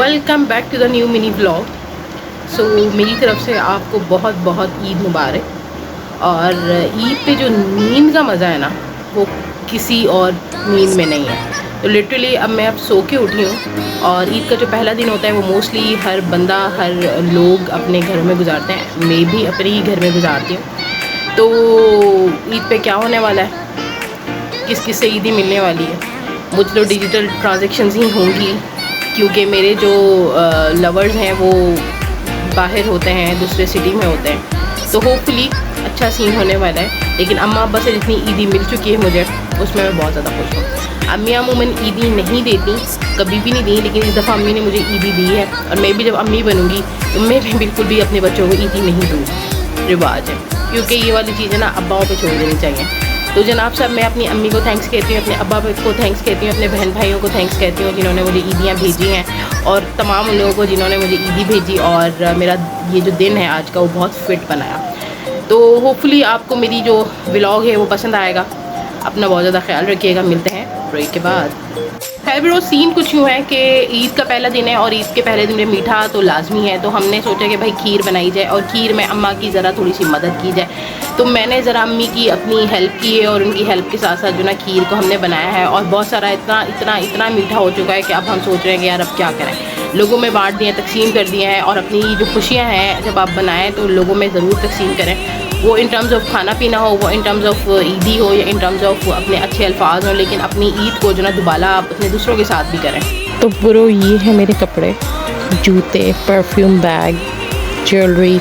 Welcome back to the new mini blog. So मेरी तरफ से आपको बहुत बहुत ईद मुबारक। और ईद पे जो नींद का मज़ा है ना, वो किसी और नींद में नहीं है। तो लिटरली अब मैं सो के उठी हूँ और ईद का जो पहला दिन होता है वो मोस्टली हर बंदा हर लोग अपने घर में गुजारते हैं। मैं भी अपने ही घर में गुजारती हूँ। तो ईद पे क्या होने वाला है, किस किस से ईदी मिलने वाली है, मुझे तो डिजिटल ट्रांजेक्शन्स ही होंगी क्योंकि मेरे जो लवर्स हैं वो बाहर होते हैं, दूसरे सिटी में होते हैं। तो होपफुली अच्छा सीन होने वाला है। लेकिन अम्मा अब्बा से जितनी ईदी मिल चुकी है मुझे, उसमें मैं बहुत ज़्यादा खुश हूँ। अम्मी अमूमन ईदी नहीं देती, कभी भी नहीं दी, लेकिन इस दफ़ा अम्मी ने मुझे ईदी दी है। और मैं भी जब अम्मी बनूँगी तो मैं भी बिल्कुल भी अपने बच्चों को ईदी नहीं दूँगी। रिवाज है, क्योंकि ये वाली चीज़ें ना अब्बाओं पर छोड़ देनी चाहिए। तो जनाब साहब, मैं अपनी अम्मी को थैंक्स कहती हूँ, अपने अब्बा को थैंक्स कहती हूँ, अपने बहन भाइयों को थैंक्स कहती हूँ जिन्होंने मुझे ईदियाँ भेजी हैं, और तमाम उन लोगों को जिन्होंने मुझे ईदी भेजी। और मेरा ये जो दिन है आज का वो बहुत फिट बनाया। तो होपफुली आपको मेरी जो व्लॉग है वो पसंद आएगा। अपना बहुत ज़्यादा ख्याल रखिएगा। मिलते हैं ब्रेक के बाद। खैर ब्रो, सीन कुछ यूँ है कि ईद का पहला दिन है और ईद के पहले दिन में मीठा तो लाजमी है। तो हमने सोचा कि भाई खीर बनाई जाए और खीर में अम्मा की ज़रा थोड़ी सी मदद की जाए। तो मैंने ज़रा अम्मी की अपनी हेल्प की है और उनकी हेल्प के साथ साथ जो ना खीर को हमने बनाया है। और बहुत सारा इतना इतना इतना मीठा हो चुका है कि अब हम सोच रहे हैं कि यार अब क्या करें। लोगों में बांट दिए, तकसीम कर दिए हैं। और अपनी जो खुशियाँ हैं जब आप बनाएं तो लोगों में ज़रूर तकसीम करें। वो इन टर्म्स ऑफ खाना पीना हो, वो इन टर्म्स ऑफ ईदी हो, या इन टर्म्स ऑफ अपने अच्छे अल्फाज हो, लेकिन अपनी ईद को जो ना दोबारा आप अपने दूसरों के साथ भी करें। तो ब्रो, ये है मेरे कपड़े, जूते, परफ्यूम, बैग, ज्वेलरी।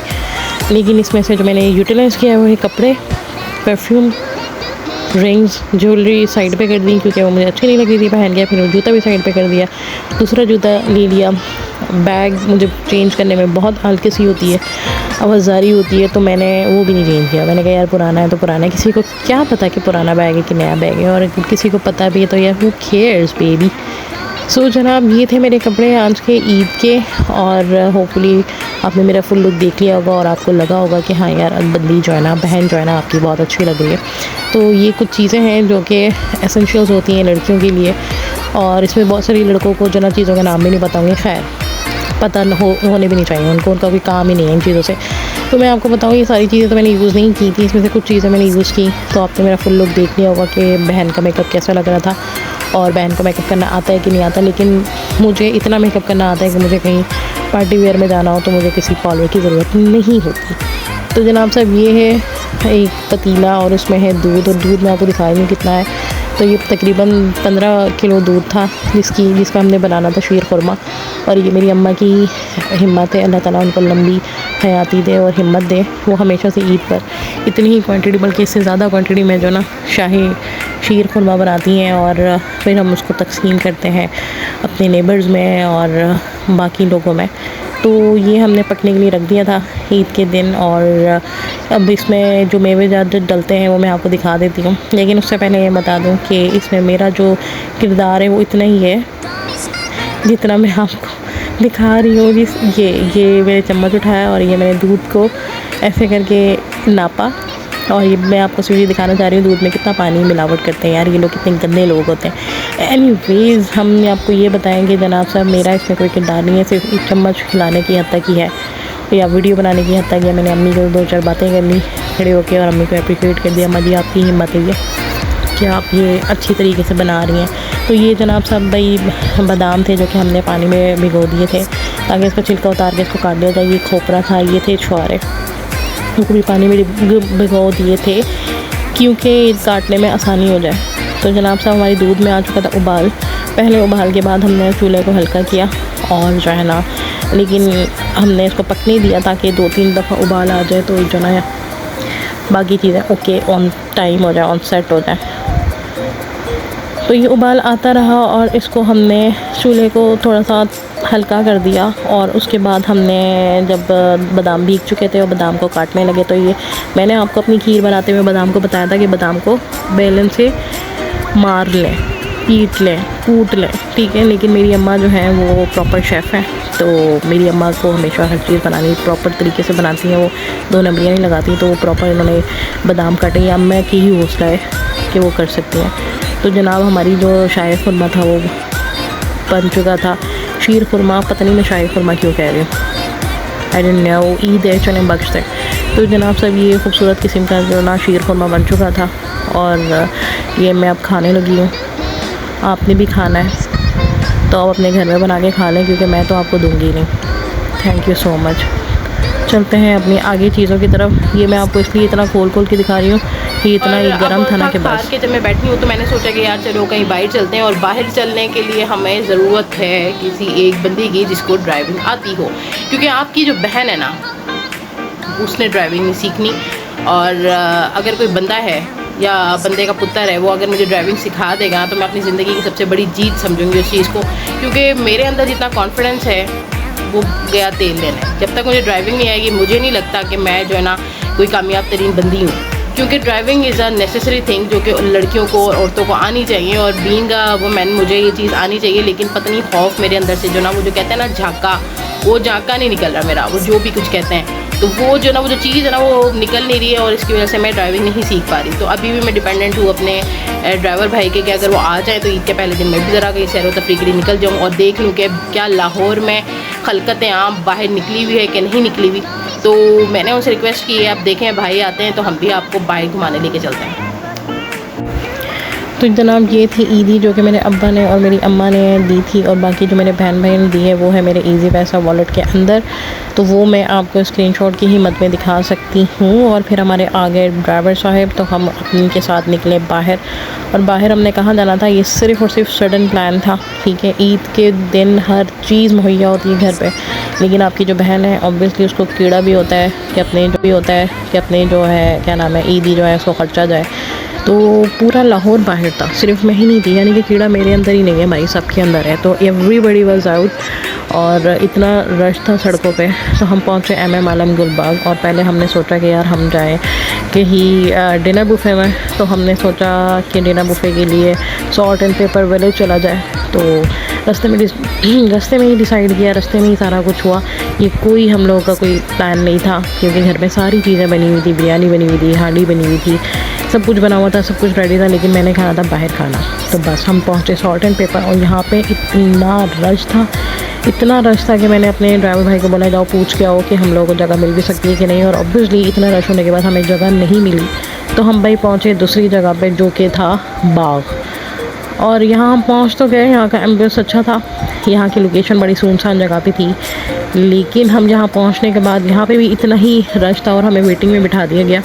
लेकिन इसमें से जो मैंने यूटिलाइज़ किया है वो है कपड़े, परफ्यूम, रिंग्स, ज्वेलरी साइड पे कर दी क्योंकि वो मुझे अच्छी नहीं लग रही थी पहन के। फिर वो जूता भी साइड पे कर दिया, दूसरा जूता ले लिया। बैग मुझे चेंज करने में बहुत हल्की सी होती है, आवाज़ारी होती है, तो मैंने वो भी नहीं चेंज किया। मैंने कहा यार पुराना है तो पुराना है, किसी को क्या पता कि पुराना बैग है कि नया बैग है। और किसी को पता भी है तो यार हू केयर्स बेबी। सो जनाब, ये थे मेरे कपड़े आज के ईद के। और होपफुली आपने मेरा फुल लुक देख लिया होगा और आपको लगा होगा कि हाँ यार बंदी जो है ना, बहन जो है ना आपकी बहुत अच्छी लग रही है। तो ये कुछ चीज़ें हैं जो कि एसेंशियल्स होती हैं लड़कियों के लिए। और इसमें बहुत सारी लड़कों को जो ना चीज़ों का नाम भी नहीं बताऊँगी, खैर पता होने भी नहीं चाहिए उनको, उनका कोई काम ही नहीं है इन चीज़ों से। तो मैं आपको बताऊँ ये सारी चीज़ें तो मैंने यूज़ नहीं की थी, इसमें से कुछ चीज़ें मैंने यूज़ की। तो आपने मेरा फुल लुक देख लिया होगा कि बहन का मेकअप कैसा लग रहा था और बहन को मेकअप करना आता है कि नहीं आता। लेकिन मुझे इतना मेकअप करना आता है कि मुझे कहीं पार्टी वेयर में जाना हो तो मुझे किसी पाउडर की ज़रूरत नहीं होती। तो जनाब साहब, ये है एक पतीला और उसमें है दूध, और दूध मैं आपको दिखा रही हूँ कितना है। तो ये तकरीबन 15 किलो दूध था जिसका हमने बनाना था शीर खुरमा। और ये मेरी अम्मा की हिम्मत है, अल्लाह ताला उनको लंबी हयाती दे और हिम्मत दे। वो हमेशा से ईद पर इतनी ही क्वांटिटी, बल्कि इससे ज़्यादा क्वांटिटी में जो ना शाही शीर खुरमा बनाती हैं। और फिर हम उसको तकसीम करते हैं अपने नेबर्स में और बाकी लोगों में। तो ये हमने पकने के लिए रख दिया था ईद के दिन। और अब इसमें जो मेवे ज़्यादा डलते हैं वो मैं आपको दिखा देती हूँ। लेकिन उससे पहले ये बता दूँ कि इसमें मेरा जो किरदार है वो इतना ही है जितना मैं आपको दिखा रही हूँ। ये मैंने चम्मच उठाया और ये मैंने दूध को ऐसे करके नापा। और ये मैं आपको सिर्फ दिखाना चाह रही हूँ दूध में कितना पानी मिलावट करते हैं यार ये लोग, कितने गंदे लोग होते हैं। एनीवेज़, हम आपको ये बताएंगे जनाब साहब, मेरा इसमें कोई किरदार नहीं है, सिर्फ एक चम्मच खिलाने की हद तक ही है या वीडियो बनाने की हद तक है। मैंने अम्मी को 2-4 बातें कर ली खड़े होकर और अम्मी को अप्रिशिएट कर दिया, अम्मा जी आपकी हिम्मत है कि आप ये अच्छी तरीके से बना रही हैं। तो ये जनाब साहब भाई बादाम थे जो कि हमने पानी में भिगो दिए थे ताकि इसका छिलका उतार के इसको काट लिया जाए। ये खोपरा था, ये थे छुहारे, उनको भी पानी में भिगो दिए थे क्योंकि काटने में आसानी हो जाए। तो जनाब साहब, हमारी दूध में आ चुका था उबाल। पहले उबाल के बाद हमने चूल्हे को हल्का किया और जो है ना, लेकिन हमने इसको पकने दिया ताकि 2-3 दफ़ा उबाल आ जाए तो जो ना बाकी चीज़ें ओके ऑन टाइम हो जाए, ऑन सेट हो जाए। तो ये उबाल आता रहा और इसको हमने चूल्हे को थोड़ा सा हल्का कर दिया। और उसके बाद हमने जब बादाम भीग चुके थे और बादाम को काटने लगे, तो ये मैंने आपको अपनी खीर बनाते हुए बादाम को बताया था कि बादाम को बेलन से मार लें, पीट लें, कूट लें, ठीक है। लेकिन मेरी अम्मा जो है वो प्रॉपर शेफ़ हैं, तो मेरी अम्मा को हमेशा हर चीज़ बनानी प्रॉपर तरीके से बनाती हैं, वो 2 नंबरियाँ नहीं लगाती। तो वो प्रॉपर इन्होंने बादाम काटे, या अम्मा की ही हौसला है कि वो कर सकती हैं। तो जनाब, हमारी जो शाही खुरमा था वो बन चुका था, शीर खुरमा, पता नहीं मैं शाही खुरमा क्यों कह रही हूँ, आई डोंट नो, ईद है चने बख्शते। तो जनाब सब ये खूबसूरत किस्म का जो ना शीर खुरमा बन चुका था और ये मैं अब खाने लगी हूँ। आपने भी खाना है तो आप अपने घर में बना के खा लें, क्योंकि मैं तो आपको दूंगी नहीं। Thank you so much. चलते हैं अपनी आगे चीज़ों की तरफ। ये मैं आपको इसलिए इतना खोल खोल के दिखा रही हूँ कि इतना ही गर्म था ना कि बस। के जब मैं बैठी हूँ तो मैंने सोचा कि यार चलो कहीं बाहर चलते हैं, और बाहर चलने के लिए हमें ज़रूरत है किसी एक बंदे की जिसको ड्राइविंग आती हो, क्योंकि आपकी जो बहन है ना उसने ड्राइविंग नहीं सीखनी। और अगर कोई बंदा है या बंदे का पुत्र है वो अगर मुझे ड्राइविंग सिखा देगा तो मैं अपनी ज़िंदगी की सबसे बड़ी जीत समझूंगी उस चीज़ को, क्योंकि मेरे अंदर जितना कॉन्फिडेंस है वो गया तेल लेने। जब तक मुझे ड्राइविंग नहीं आएगी मुझे नहीं लगता कि मैं जो है ना कोई कामयाब तरीन बंदी हूँ, क्योंकि driving is a necessary thing जो कि लड़कियों को और औरतों को आनी चाहिए। और बीइंग अ वुमेन मुझे ये चीज़ आनी चाहिए, लेकिन पता नहीं खौफ मेरे अंदर से जो ना वो जो कहते हैं ना झांका, वो झांका नहीं निकल रहा मेरा, वो जो भी कुछ कहते हैं, तो वो जो ना वो जो चीज़ है ना वो निकल नहीं रही है, और इसकी वजह से मैं ड्राइविंग नहीं सीख पा रही। तो अभी भी मैं डिपेंडेंट हूँ अपने ड्राइवर भाई के कि अगर वो आ जाए तो ईद के पहले दिन मैं भी ज़रा कहीं सैर व तफरीह के लिए निकल जाऊँ और देख लूँ कि क्या लाहौर में खलकत आम बाहर निकली हुई है कि नहीं निकली हुई। तो मैंने उनसे रिक्वेस्ट की है, आप देखें भाई आते हैं तो हम भी आपको बाहर घुमाने लेके चलते हैं। तो जनाब ये थी ईदी जो कि मेरे अब्बा ने और मेरी अम्मा ने दी थी, और बाकी जो मेरे बहन भाई ने दी है वो है मेरे इजी पैसा वॉलेट के अंदर। तो वो मैं आपको स्क्रीनशॉट की ही मद में दिखा सकती हूँ। और फिर हमारे आ गए ड्राइवर साहब, तो हम अपने के साथ निकले बाहर। और बाहर हमने कहाँ जाना था, ये सिर्फ़ और सिर्फ सडन प्लान था, ठीक है। ईद के दिन हर चीज़ मुहैया होती है घर पे, लेकिन आपकी जो बहन है ऑब्वियसली उसको कीड़ा भी होता है कि अपने जो भी होता है कि अपने जो है क्या नाम है ईदी जो है उसको खर्चा जाए। तो पूरा लाहौर बाहर था, सिर्फ मैं ही नहीं थी, यानी कि कीड़ा मेरे अंदर ही नहीं है भाई, सबके अंदर है। तो एवरीबडी वाज आउट और इतना रश था सड़कों पे। तो हम पहुँचे MM आलम गुलबाग, और पहले हमने सोचा कि यार हम जाएं कहीं डिनर बुफ़े में। तो हमने सोचा कि डिनर बुफ़े के लिए सॉल्ट एंड पेपर विलेज चला जाए। तो रास्ते में ही डिसाइड किया, रास्ते में ही सारा कुछ हुआ। ये कोई हम लोगों का कोई प्लान नहीं था, क्योंकि घर में सारी चीज़ें बनी हुई थी, बिरयानी बनी हुई थी, हांडी बनी हुई थी, सब कुछ बना हुआ था, सब कुछ रेडी था, लेकिन मैंने खाना था बाहर खाना। तो बस हम पहुँचे सॉल्ट एंड पेपर, और यहाँ पे इतना रश था कि मैंने अपने ड्राइवर भाई को बोला जाओ पूछ के आओ कि हम लोगों को जगह मिल भी सकती है कि नहीं। और ऑब्वियसली इतना रश होने के बाद हमें जगह नहीं मिली, तो हम भाई पहुँचे दूसरी जगह पे जो कि था बाग। और यहाँ हम पहुँच तो गए, यहाँ का एम्बियंस अच्छा था, यहाँ की लोकेशन बड़ी सुनसान जगह पे थी, लेकिन हम यहाँ पहुँचने के बाद यहाँ पे भी इतना ही रश था और हमें वेटिंग में बिठा दिया गया।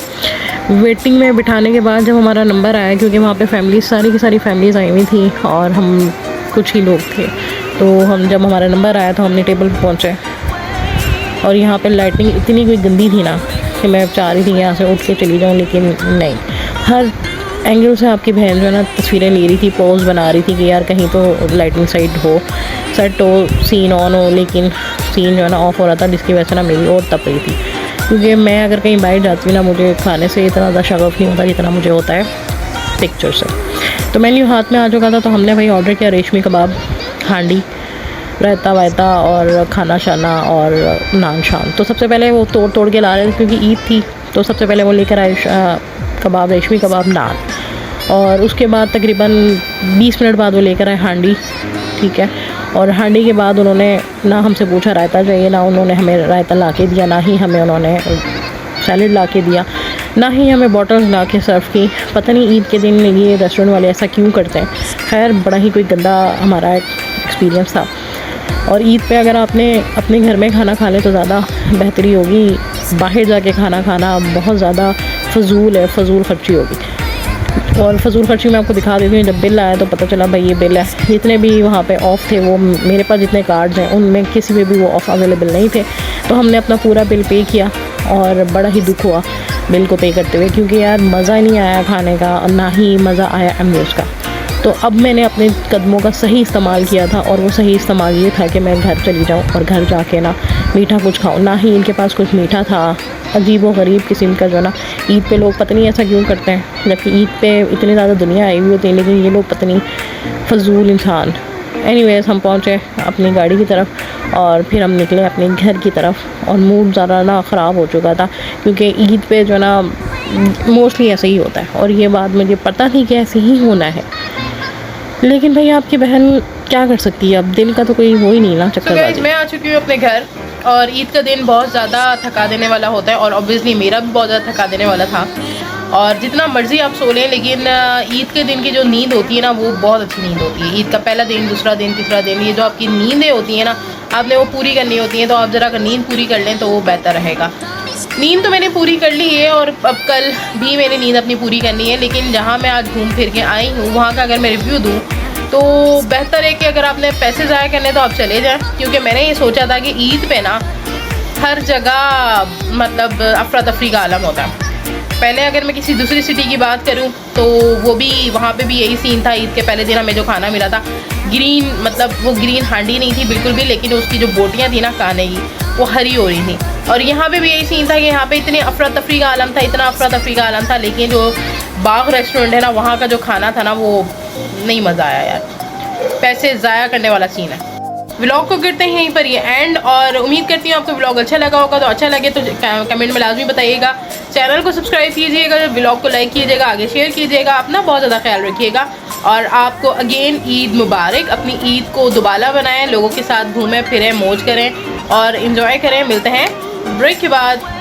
वेटिंग में बिठाने के बाद जब हमारा नंबर आया, क्योंकि वहाँ पे फैमिलीज सारी की सारी फैमिलीज़ आई हुई थी और हम कुछ ही लोग थे, तो हम जब हमारा नंबर आया तो हमने टेबल पर पहुँचे। और यहाँ पे लाइटिंग इतनी कोई गंदी थी ना कि मैं चाह रही थी यहाँ से उठ के चली जाऊँ, लेकिन नहीं, हर एंगल से आपकी बहन जो है ना तस्वीरें ले रही थी, पोज बना रही थी कि यार कहीं तो लाइटिंग सेट हो, सीन ऑन हो, लेकिन सीन जो है ना ऑफ हो रहा था, जिसकी वजह से ना मेरी और तप रही थी। क्योंकि मैं अगर कहीं बाहर जाती हूँ ना, मुझे खाने से इतना ज़्यादा शगफ नहीं होता जितना मुझे होता है पिक्चर से। तो मेन्यू हाथ में आ चुका था, तो हमने भाई ऑर्डर किया रेशमी कबाब, हांडी, रायता वायता और खाना शाना और नान शान। तो सबसे पहले वो तोड़ के ला रहे थे क्योंकि ईद थी, तो सबसे पहले वो लेकर आए कबाब, रेशमी कबाब, नान, और उसके बाद तकरीबन 20 मिनट बाद वो लेकर आए हांडी, ठीक है। और हांडी के बाद उन्होंने ना हमसे पूछा रायता चाहिए, ना उन्होंने हमें रायता ला के दिया, ना ही हमें उन्होंने सैलड ला के दिया, ना ही हमें बॉटल्स ला के सर्व की। पता नहीं ईद के दिन ये रेस्टोरेंट वाले ऐसा क्यों करते हैं। खैर बड़ा ही कोई गंदा हमारा एक्सपीरियंस था। और ईद पे अगर आपने अपने घर में खाना खा ले तो ज़्यादा बेहतरी होगी, बाहर जाके खाना खाना बहुत ज़्यादा फजूल खर्ची होगी। और फजूल खर्ची मैं आपको दिखा देती हूँ। जब बिल आया तो पता चला भाई ये बिल है, जितने भी वहाँ पे ऑफ़ थे, वो मेरे पास जितने कार्ड्स हैं उनमें किसी में भी वो ऑफ़ अवेलेबल नहीं थे। तो हमने अपना पूरा बिल पे किया और बड़ा ही दुख हुआ बिल को पे करते हुए, क्योंकि यार मज़ा नहीं आया खाने का और ना ही मज़ा आया एम्बियंस का। तो अब मैंने अपने कदमों का सही इस्तेमाल किया था, और वो सही इस्तेमाल ये था कि मैं घर चली जाऊँ और घर जाके ना मीठा कुछ खाऊँ। ना ही इनके पास कुछ मीठा था, अजीब व गरीब किस्म का जो ना ईद पे लोग पता नहीं ऐसा क्यों करते हैं, जबकि ईद पे इतनी ज़्यादा दुनिया आई हुई होती है, लेकिन ये लोग पता नहीं फजूल इंसान। एनीवेज़ हम पहुँचे अपनी गाड़ी की तरफ और फिर हम निकले अपने घर की तरफ, और मूड ज़्यादा ना ख़राब हो चुका था क्योंकि ईद पे जो ना मोस्टली ऐसे ही होता है, और ये बात मुझे पता थी कि ऐसे ही होना है। लेकिन भाई आपकी बहन क्या कर सकती है, अब दिल का तो कोई हो ही नहीं ना तो चक्करबाजी। मैं आ चुकी हूँ अपने घर और ईद का दिन बहुत ज़्यादा थका देने वाला होता है और ऑब्वियसली मेरा भी बहुत ज़्यादा थका देने वाला था। और जितना मर्ज़ी आप सो लें, लेकिन ईद के दिन की जो नींद होती है ना, वो बहुत अच्छी नींद होती है। ईद का पहला दिन, दूसरा दिन, तीसरा दिन, ये जो आपकी नींदें होती हैं ना, आपने वो पूरी करनी होती हैं। तो आप ज़रा अगर नींद पूरी कर लें तो वो बेहतर रहेगा। नींद तो मैंने पूरी कर ली है और अब कल भी मैंने नींद अपनी पूरी करनी है। लेकिन जहाँ मैं आज घूम फिर के आई हूँ वहाँ का अगर मैं रिव्यू दूँ तो बेहतर है कि अगर आपने पैसे ज़ाया करने तो आप चले जाएं, क्योंकि मैंने ये सोचा था कि ईद पे ना हर जगह मतलब अफरा तफरी का आलम होता है। पहले अगर मैं किसी दूसरी सिटी की बात करूं तो वो भी, वहाँ पे भी यही सीन था। ईद के पहले दिन हमें जो खाना मिला था, ग्रीन, मतलब वो ग्रीन हांडी नहीं थी बिल्कुल भी, लेकिन उसकी जो बोटियाँ थी ना खाने की, वो हरी हो रही थी। और यहाँ पे भी यही सीन था कि यहाँ पे इतनी अफरा तफरी का आलम था, इतना अफरा तफरी का आलम था, लेकिन जो बाग रेस्टोरेंट है ना, वहाँ का जो खाना था ना, वो नहीं मज़ा आया यार। पैसे ज़ाया करने वाला सीन है। व्लॉग को करते हैं यहीं पर ये एंड, और उम्मीद करती हूँ आपको व्लॉग अच्छा लगा होगा। तो अच्छा लगे तो कमेंट में लाजमी बताइएगा। चैनल को सब्सक्राइब कीजिएगा, व्लॉग को लाइक कीजिएगा, आगे शेयर कीजिएगा। अपना बहुत ज़्यादा ख्याल रखिएगा और आपको अगेन ईद मुबारक। अपनी ईद को दोबारा बनाएं, लोगों के साथ घूमें फिरें, मौज करें और इन्जॉय करें। मिलते हैं ब्रेक के बाद।